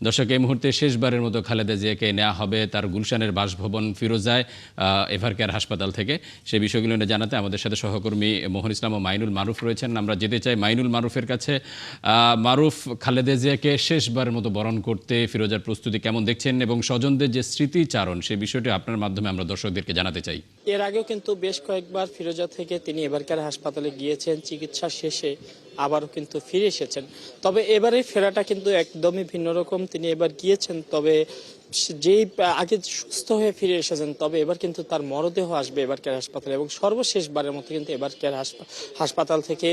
দর্শক, এই মুহূর্তে শেষবারের মতো খালেদা জিয়াকে নেওয়া হবে তার গুলশানের বাসভবন ফিরোজায় এভারকেয়ার হাসপাতাল থেকে। সেই বিষয়গুলো নিয়ে জানাতে আমাদের সাথে সহকর্মী মোহন ইসলাম ও মাইনুল মারুফ রয়েছেন। আমরা যেতে চাই মাইনুল মারুফের কাছে। মারুফ, খালেদা জিয়াকে শেষবারের মতো বরণ করতে ফিরোজার প্রস্তুতি কেমন দেখছেন এবং স্বজনদের যে স্মৃতিচারণ সেই বিষয়টি আপনার মাধ্যমে আমরা দর্শকদেরকে জানাতে চাই। এর আগেও কিন্তু বেশ কয়েকবার ফিরোজা থেকে তিনি এবারকার হাসপাতালে গিয়েছেন, চিকিৎসা শেষে আবারও কিন্তু ফিরে এসেছেন। তবে এবারে ফেরাটা কিন্তু একদমই ভিন্ন রকম। তিনি এবার গিয়েছেন, তবে যেই আগে সুস্থ হয়ে ফিরে এসেছেন, তবে এবার কিন্তু তার মরদেহ আসবে এবারকার হাসপাতালে এবং সর্বশেষবারের মতো কিন্তু এবারকার হাসপাতাল থেকে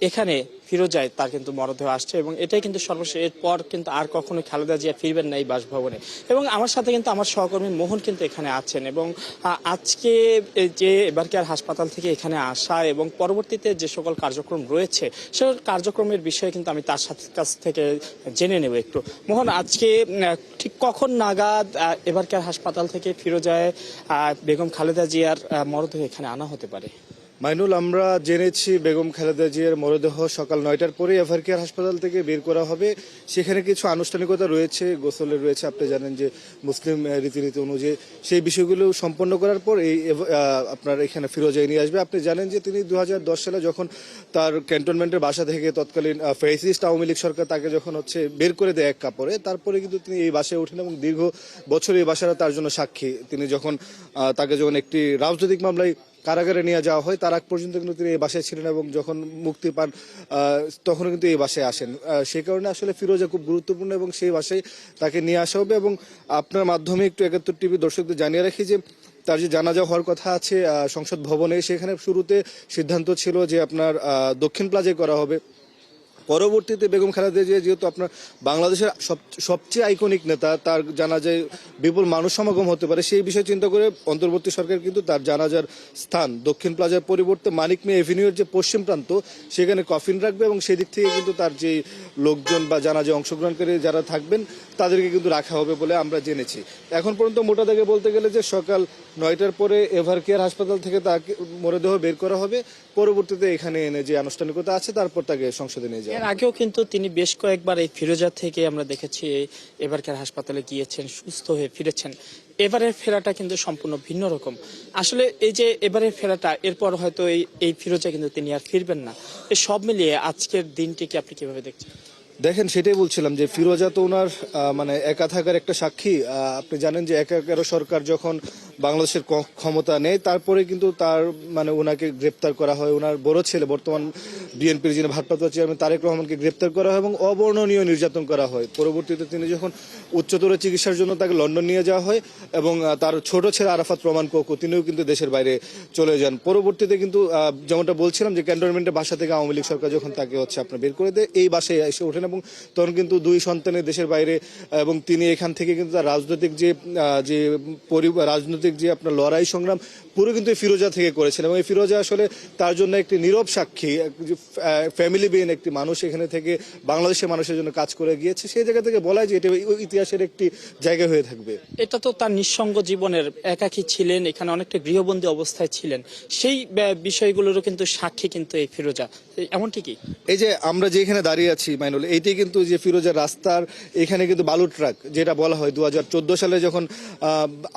এখানে ফিরোজায় তার কিন্তু মরদেহ আসছে এবং এটাই কিন্তু সর্বশেষ। এরপর কিন্তু আর কখনো খালেদা জিয়া ফিরবেন না এই বাসভবনে। এবং আমার সাথে কিন্তু আমার সহকর্মী মোহন কিন্তু এখানে আছেন এবং আজকে যে এবারকার হাসপাতাল থেকে এখানে আসা এবং পরবর্তীতে যে সকল কার্যক্রম রয়েছে সে কার্যক্রমের বিষয়ে কিন্তু আমি তার কাছ থেকে জেনে নেব একটু। মোহন, আজকে ঠিক কখন নাগাদ এবারকার হাসপাতাল থেকে ফিরোজায় বেগম খালেদা জিয়ার মরদেহ এখানে আনা হতে পারে? মাইনুল, আমরা জেনেছি বেগম খালেদা জিয়ার মরদেহ সকাল 9টার পরে এভারকেয়ার হাসপাতাল থেকে বের করা হবে। সেখানে কিছু আনুষ্ঠানিকতা রয়েছে, গোসলের রয়েছে। আপনি জানেন যে মুসলিম রীতিনীতি অনুযায়ী সেই বিষয়গুলো সম্পন্ন করার পর এই আপনার এখানে ফিরোজায় নিয়ে আসবে। আপনি জানেন যে তিনি 2010 সালে যখন তার ক্যান্টনমেন্টের বাসা থেকে তৎকালীন ফ্যাসিস্ট আওয়ামী লীগ সরকার তাকে যখন বের করে দেয় এক কাপড়ে, তারপরে কিন্তু তিনি এই বাসায় ওঠেন এবং দীর্ঘ বছর এই বাসাটা তার জন্য সাক্ষী। তিনি যখন তাকে একটি রাজনৈতিক মামলায় কারাগারে নিয়ে যাওয়া হয়, তার আগ পর্যন্ত কিন্তু তিনি এই বাসায় ছিলেন এবং যখন মুক্তি পান তখনও কিন্তু এই বাসায় আসেন। সেই কারণে আসলে ফিরোজা খুব গুরুত্বপূর্ণ এবং সেই বাসায় তাকে নিয়ে আসা হবে। এবং আপনার মাধ্যমে একটু 71 টিভি দর্শকদের জানিয়ে রাখি যে তার যে জানাজা হওয়ার কথা আছে সংসদ ভবনে, সেখানে শুরুতে সিদ্ধান্ত ছিল যে আপনার দক্ষিণ প্লাজায় করা হবে। পরবর্তীতে বেগম খালেদা জিয়া যেহেতু আপনার বাংলাদেশের সবচেয়ে আইকনিক নেতা, তার জানাজায় বিপুল মানুষ সমাগম হতে পারে, সেই বিষয় চিন্তা করে অন্তর্বর্তী সরকার কিন্তু তার জানাজার স্থান দক্ষিণ প্লাজার পরিবর্তে মানিক মিয়া এভিনিউর যে পশ্চিম প্রান্ত সেখানে কফিন রাখবে এবং সেদিক থেকে কিন্তু তার যে লোকজন বা জানাজায় অংশগ্রহণকারী যারা থাকবেন তাদেরকে কিন্তু রাখা হবে বলে আমরা জেনেছি। এখন পর্যন্ত মোটা দাগে বলতে গেলে যে সকাল 9টার পরে এভারকেয়ার হাসপাতাল থেকে তাকে মরদেহ বের করা হবে, পরবর্তীতে এখানে এনে যে আনুষ্ঠানিকতা আছে তারপর তাকে সংসদে নিয়ে যাওয়া। এর আগেও কিন্তু তিনি বেশ কয়েকবার এই ফিরোজা থেকে আমরা দেখেছি এবারকার হাসপাতালে গিয়েছেন, সুস্থ হয়ে ফিরেছেন। এবারের ফেরাটা কিন্তু সম্পূর্ণ ভিন্ন রকম। আসলে এই যে এবারের ফেরাটা, এরপর হয়তো এই ফিরোজা কিন্তু তিনি আর ফিরবেন না। এই সব মিলিয়ে আজকের দিনটিকে আপনি কিভাবে দেখছেন? দেখেন, সেটাই বলছিলাম যে ফিরোজা তো ওনার একা থাকার একটা সাক্ষী। আপনি জানেন যে একাকার সরকার যখন বাংলাদেশের ক্ষমতা নেয় তারপরে কিন্তু তার ওনাকে গ্রেপ্তার করা হয়। ওনার বড় ছেলে বর্তমান বিএনপির যিনি ভারপ্রাপ্ত চেয়ারম্যান তারেক রহমানকে গ্রেপ্তার করা হয় এবং অবর্ণনীয় নির্যাতন করা হয়। পরবর্তীতে তিনি যখন উচ্চতর চিকিৎসার জন্য তাকে লন্ডন নিয়ে যাওয়া হয় এবং তার ছোট ছেলে আরাফাত রহমান কোকো তিনিও কিন্তু দেশের বাইরে চলে যান। পরবর্তীতে কিন্তু যেমনটা বলছিলাম যে ক্যান্টনমেন্টের বাসা থেকে আওয়ামী লীগ সরকার যখন তাকে আপনার বের করে দেয়, এই বাসায় এসে ওঠেন এবং তখন কিন্তু দুই সন্তানের দেশের বাইরে এবং তিনি এখান থেকে কিন্তু তার রাজনৈতিক যে আপনার লড়াই সংগ্রাম পুরো কিন্তু ফিরোজা থেকে করেছেন এবং এই ফিরোজা আসলে তার জন্য একটি নীরব সাক্ষী, ফ্যামিলি বিন একটি মানুষ এখানে থেকে বাংলাদেশের মানুষের জন্য কাজ করে গিয়েছে। সেই জায়গা থেকে বলা যায় যে এটা ইতিহাসের একটি জায়গা হয়ে থাকবে। এটা তো তার নিঃসঙ্গ জীবনের, একাকী ছিলেন, এখানে অনেকটা গৃহবন্দী অবস্থায় ছিলেন, সেই বিষয়গুলোরও কিন্তু সাক্ষী কিন্তু এই ফিরোজা, এমনটি কি? এই যে আমরা যেখানে দাঁড়িয়ে আছি মাইনুল, এইটাই কিন্তু যে ফিরোজার রাস্তার এখানে কিন্তু বালু ট্রাক যেটা বলা হয় 2014 সালে যখন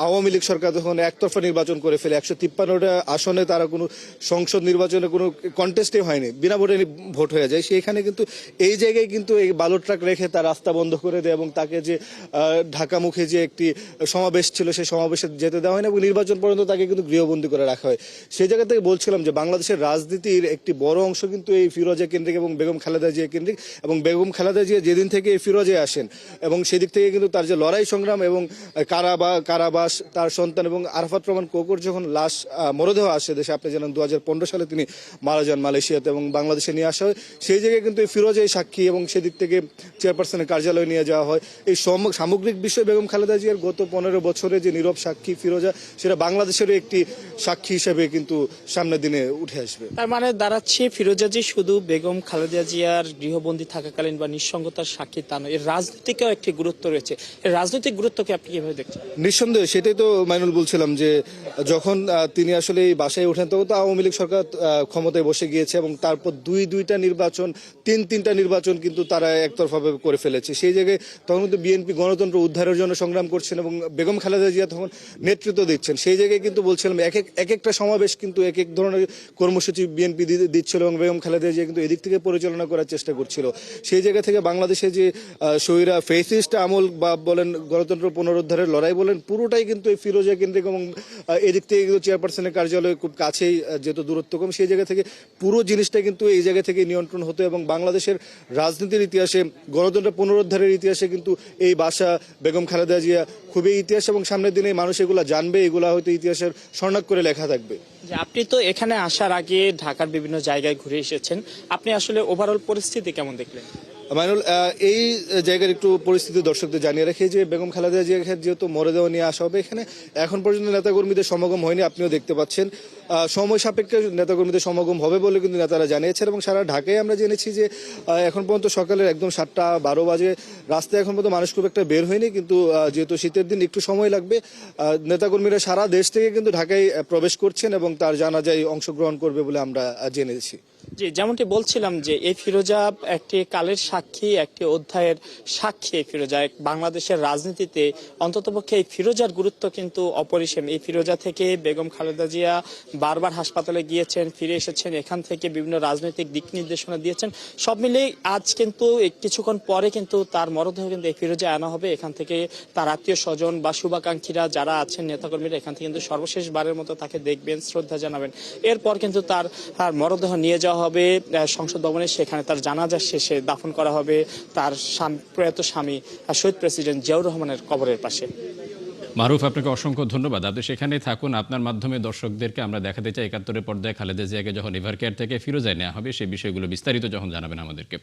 আওয়ামী লীগ সরকার যখন একতরফা নির্বাচন করে ফেলে 153টা আসনে, তারা কোনো সংসদ নির্বাচনে কোনো কন্টেস্টই হয়নি, বিনা ভোটে ভোট হয়ে যায়। সেইখানে কিন্তু এই জায়গায় কিন্তু এই বালু ট্রাক রেখে তার রাস্তা বন্ধ করে দেয় এবং তাকে যে ঢাকামুখী যে একটি সমাবেশ ছিল সেই সমাবেশে যেতে দেওয়া হয় না এবং নির্বাচন পর্যন্ত তাকে কিন্তু গৃহবন্দী করে রাখা হয়। সেই জায়গা থেকে বলছিলাম যে বাংলাদেশের রাজনীতির একটি বড় অংশ কিন্তু এই ফিরোজা কেন্দ্রিক এবং বেগম খালেদা জিয়া কেন্দ্রিক এবং বেগম খালেদা জিয়া যেদিন থেকে এই ফিরোজায় আসেন এবং সেদিক থেকে কিন্তু তার যে লড়াই সংগ্রাম এবং কারাবাস, তার সন্তান এবং আরাফাত রহমান কোকোর যখন লাশ মরদেহ আসে দেশে, আপনি জানেন 2015 সালে তিনি মারা যান মালয়েশিয়াতে এবং বাংলাদেশে নিয়ে আসা হয়। সেই জায়গায় কিন্তু এই ফিরোজাই সাক্ষী এবং সেদিক থেকে চেয়ারপারসনের কার্যালয়ে নিয়ে যাওয়া হয়। এই সামগ্রিক বিষয় বেগম খালেদা জিয়ার গত 15 বছরে যে নীরব সাক্ষী ফিরোজা, সেটা বাংলাদেশেরও একটি সাক্ষী হিসেবে কিন্তু সামনের দিনে উঠে আসবে। তার মানে দাঁড়াচ্ছে ফিরোজা জি শুধু বেগম খালেদা জিয়ার গৃহবন্দী থাকাকালীন বা নিঃসঙ্গতার সাক্ষী তা নয়, এর রাজনীতিকেও একটি গুরুত্ব রয়েছে। এর রাজনৈতিক গুরুত্বকে আপনি কিভাবে দেখছেন? নিঃসন্দেহে সেটাই তো মাইনুল বলছিলাম যে যখন তিনি আসলে এই বাসায় ওঠেন তখন তো আওয়ামী লীগ সরকার ক্ষমতায় বসে গিয়েছে এবং তারপর দুইটা নির্বাচন তিনটা নির্বাচন কিন্তু তারা একতরফাভাবে করে ফেলেছে। সেই জায়গায় তখন কিন্তু বিএনপি গণতন্ত্র উদ্ধারের জন্য সংগ্রাম করছেন এবং বেগম খালেদা জিয়া তখন নেতৃত্ব দিচ্ছেন। সেই জায়গায় কিন্তু বলছিলাম এক একটা সমাবেশ কিন্তু এক এক ধরনের কর্মসূচি বিএনপি দিচ্ছিল এবং বেগম খালেদা জিয়া কিন্তু এদিক থেকে পরিচালনা করার চেষ্টা করছিল। সেই জায়গা থেকে বাংলাদেশে যে স্বৈরা ফেসিস্ট আমল বা বলেন গণতন্ত্র পুনরুদ্ধারের লড়াই বলেন পুরোটাই কিন্তু এই ফিরোজা কেন্দ্রিক এবং এদিক থেকে কিন্তু চেয়ারপারসনের কার্যালয় খুব কাছেই, যেহেতু দূরত্ব কম, সেই জায়গা থেকে পুরো জিনিসটা কিন্তু এই জায়গা থেকে নিয়ন্ত্রণ হতো এবং বাংলাদেশের রাজনীতির ইতিহাসে গণতন্ত্র পুনরুদ্ধারের ইতিহাসে কিন্তু এই বাসা বেগম খালেদা জিয়া খুবই ইতিহাস এবং সামনের দিনে মানুষ এগুলা জানবে, এগুলা হয়তো ইতিহাসের স্বর্ণাক্ষরে লেখা থাকবে। যে আপনি তো এখানে আসার আগে ঢাকার বিভিন্ন জায়গায় ঘুরে এসেছেন, আপনি আসলে ওভারঅল পরিস্থিতি কেমন দেখলেন? মাইনুল, এই জায়গার একটু পরিস্থিতি দর্শকদের জানিয়ে রাখি যে বেগম খালেদা জিয়া যেহেতু মরদেহ নিয়ে আসা হবে এখানে, এখন পর্যন্ত নেতাকর্মীদের সমাগম হয়নি, আপনিও দেখতে পাচ্ছেন। সময় সাপেক্ষে নেতাকর্মীদের সমাগম হবে বলে কিন্তু নেতারা জানিয়েছেন এবং সারা ঢাকায় আমরা জেনেছি যে এখন পর্যন্ত সকালের একদম 7টা-12 বাজে রাস্তায় এখন পর্যন্ত মানুষ খুব একটা বের হয়নি, কিন্তু যেহেতু শীতের দিন একটু সময় লাগবে, নেতাকর্মীরা সারা দেশ থেকে কিন্তু ঢাকায় প্রবেশ করছেন এবং তার জানাজায় অংশগ্রহণ করবে বলে আমরা জেনেছি। জি, যেমনটি বলছিলাম যে এই ফিরোজা একটি কালের সাক্ষী, একটি অধ্যায়ের সাক্ষী। এই ফিরোজা বাংলাদেশের রাজনীতিতে অন্ততপক্ষে এই ফিরোজার গুরুত্ব কিন্তু অপরিসীম। এই ফিরোজা থেকে বেগম খালেদা জিয়া বারবার হাসপাতালে গিয়েছেন, ফিরে এসেছেন, এখান থেকে বিভিন্ন রাজনৈতিক দিক নির্দেশনা দিয়েছেন। সব মিলিয়ে আজ কিন্তু কিছুক্ষণ পরে কিন্তু তার মরদেহ কিন্তু এই ফিরোজা আনা হবে। এখান থেকে তার আত্মীয় স্বজন বা শুভাকাঙ্ক্ষীরা যারা আছেন, নেতাকর্মীরা এখান থেকে কিন্তু সর্বশেষবারের মতো তাকে দেখবেন, শ্রদ্ধা জানাবেন। এরপর কিন্তু তার মরদেহ নিয়ে যাওয়া হবে সংসদ ভবনে, সেখানে তার জানাজা শেষে দাফন করা হবে তার প্রয়াত স্বামী শহীদ প্রেসিডেন্ট জিয়াউর রহমানের কবরের পাশে। মারুফ, আপনাকে অসংখ্য ধন্যবাদ। আপনি সেখানেই থাকুন। আপনার মাধ্যমে দর্শকদেরকে আমরা দেখাতে চাই 71-এর পর্দায় খালেদা জিয়াকে যখন এভার কেয়ার থেকে ফিরোজায় নেওয়া হবে সেই বিষয়গুলো বিস্তারিত যখন জানাবেন আমাদেরকে।